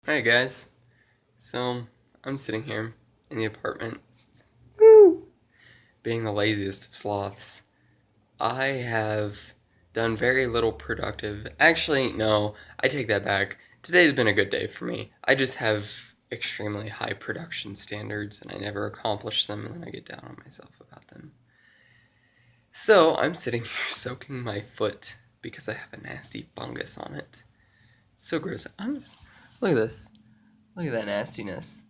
Hi guys. So I'm sitting here in the apartment, woo, being the laziest of sloths. I have done very little productive. Actually, no, I take that back. Today's been a good day for me. I just have extremely high production standards and I never accomplish them and then I get down on myself about them. So I'm sitting here soaking my foot because I have a nasty fungus on it. So gross. Look at this. Look at that nastiness.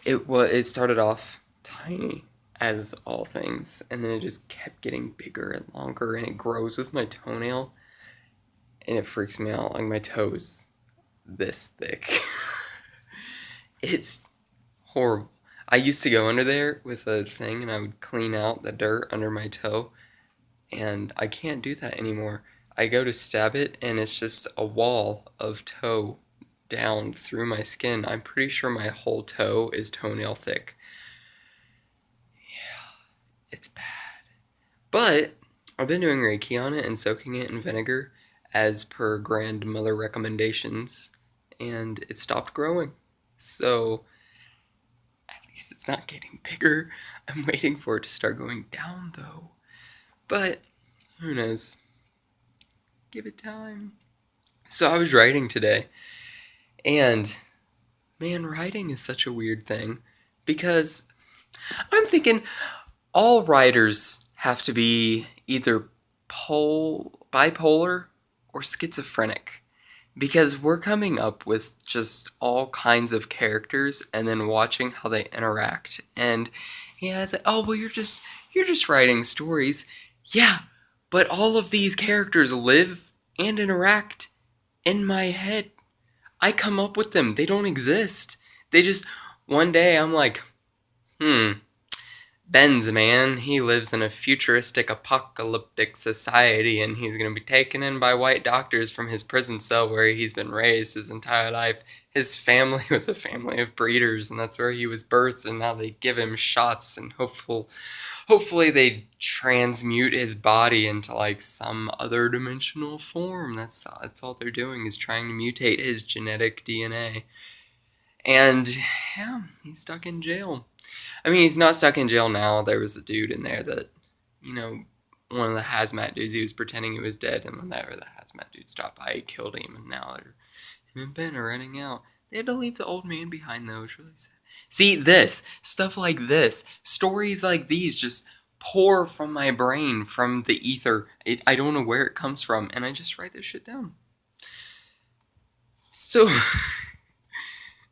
It started off tiny as all things, and then it just kept getting bigger and longer, and it grows with my toenail, and it freaks me out. Like my toes this thick. It's horrible. I used to go under there with a thing, and I would clean out the dirt under my toe, and I can't do that anymore. I go to stab it, and it's just a wall of toe down through my skin. I'm pretty sure my whole toe is toenail thick. It's bad. But I've been doing Reiki on it and soaking it in vinegar as per grandmother recommendations, and it stopped growing. So at least it's not getting bigger. I'm waiting for it to start going down though. But who knows? Give it time. So I was writing today, and man, writing is such a weird thing because I'm thinking all writers have to be either bipolar or schizophrenic because we're coming up with just all kinds of characters and then watching how they interact. And yeah, it's like, oh well, you're just writing stories. Yeah, but all of these characters live and interact in my head. I come up with them. They don't exist. They just one day I'm like, hmm, Ben's man, he lives in a futuristic apocalyptic society and he's going to be taken in by white doctors from his prison cell where he's been raised his entire life. His family was a family of breeders and that's where he was birthed and now they give him shots and hopefully they transmute his body into like some other dimensional form. That's all they're doing is trying to mutate his genetic DNA. And yeah, he's stuck in jail. I mean, he's not stuck in jail now. There was a dude in there that, you know, one of the hazmat dudes, he was pretending he was dead, and whenever the hazmat dude stopped by, he killed him, and now him and Ben are running out. They had to leave the old man behind, though. It was really sad. See, stuff like this, stories like these just pour from my brain, from the ether. I don't know where it comes from, and I just write this shit down. So,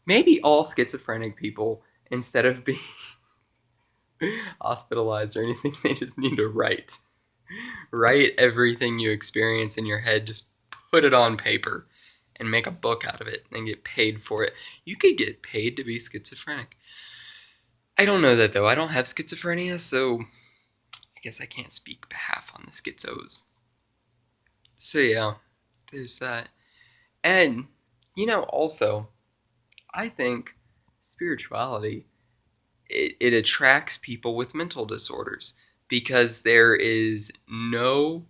maybe all schizophrenic people, instead of being hospitalized or anything, they just need to write. Write everything you experience in your head, just put it on paper and make a book out of it and get paid for it. You could get paid to be schizophrenic. I don't know that though. I don't have schizophrenia, so I guess I can't speak behalf on the schizos. So yeah, there's that. And, also, I think spirituality it attracts people with mental disorders because there is no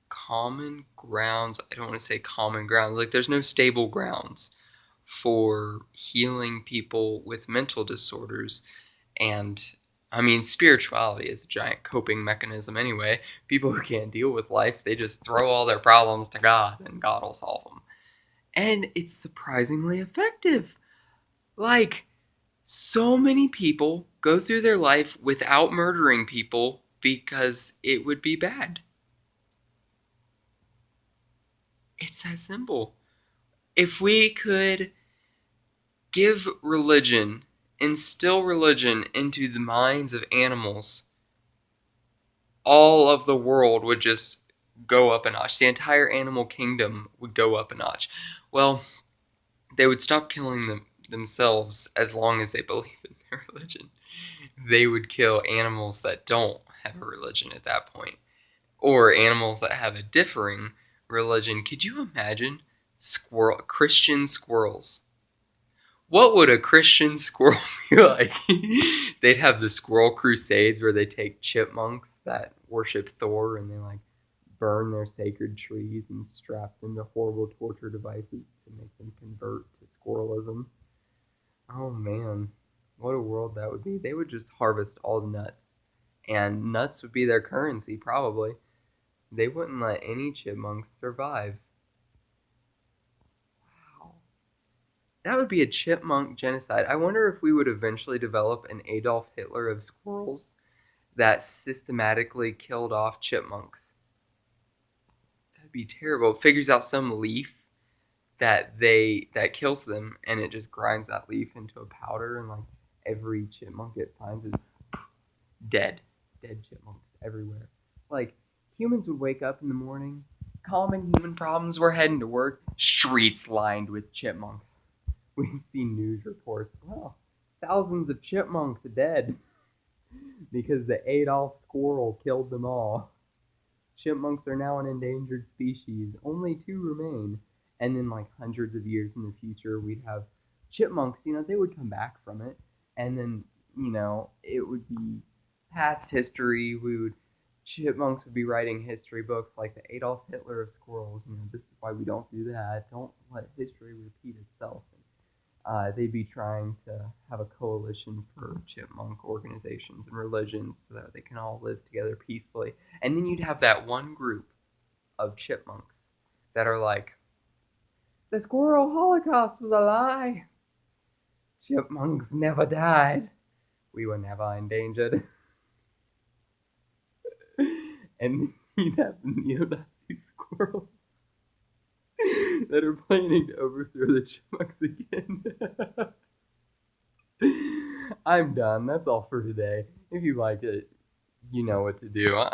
common grounds. I don't want to say common grounds. Like there's no stable grounds for healing people with mental disorders. And I mean, spirituality is a giant coping mechanism anyway. People who can't deal with life, they just throw all their problems to God and God will solve them. And it's surprisingly effective. Like, so many people go through their life without murdering people because it would be bad. It's that simple. If we could give religion, instill religion into the minds of animals, all of the world would just go up a notch. The entire animal kingdom would go up a notch. Well, they would stop killing themselves as long as they believe in their religion. They would kill animals that don't have a religion at that point, or animals that have a differing religion. Could you imagine Christian squirrels? What would a Christian squirrel be like? They'd have the squirrel crusades where they take chipmunks that worship Thor and they like burn their sacred trees and strap them to horrible torture devices to make them convert to squirrelism. Oh man, what a world that would be. They would just harvest all nuts, and nuts would be their currency, probably. They wouldn't let any chipmunks survive. Wow. That would be a chipmunk genocide. I wonder if we would eventually develop an Adolf Hitler of squirrels that systematically killed off chipmunks. That'd be terrible. It figures out some leaf that kills them, and it just grinds that leaf into a powder, and like every chipmunk it finds is dead. Dead chipmunks everywhere. Like, humans would wake up in the morning, common human problems, we're heading to work, streets lined with chipmunks. We see news reports, well, thousands of chipmunks are dead because the Adolf squirrel killed them all. Chipmunks are now an endangered species. Only 2 remain. And then, like, hundreds of years in the future, we'd have chipmunks, they would come back from it. And then, it would be past history. Chipmunks would be writing history books like the Adolf Hitler of squirrels. This is why we don't do that. Don't let history repeat itself. They'd be trying to have a coalition for chipmunk organizations and religions so that they can all live together peacefully. And then you'd have that one group of chipmunks that are like, the squirrel holocaust was a lie. Chipmunks never died. We were never endangered. And you'd have neo-Nazi squirrels that are planning to overthrow the chipmunks again. I'm done. That's all for today. If you liked it, you know what to do.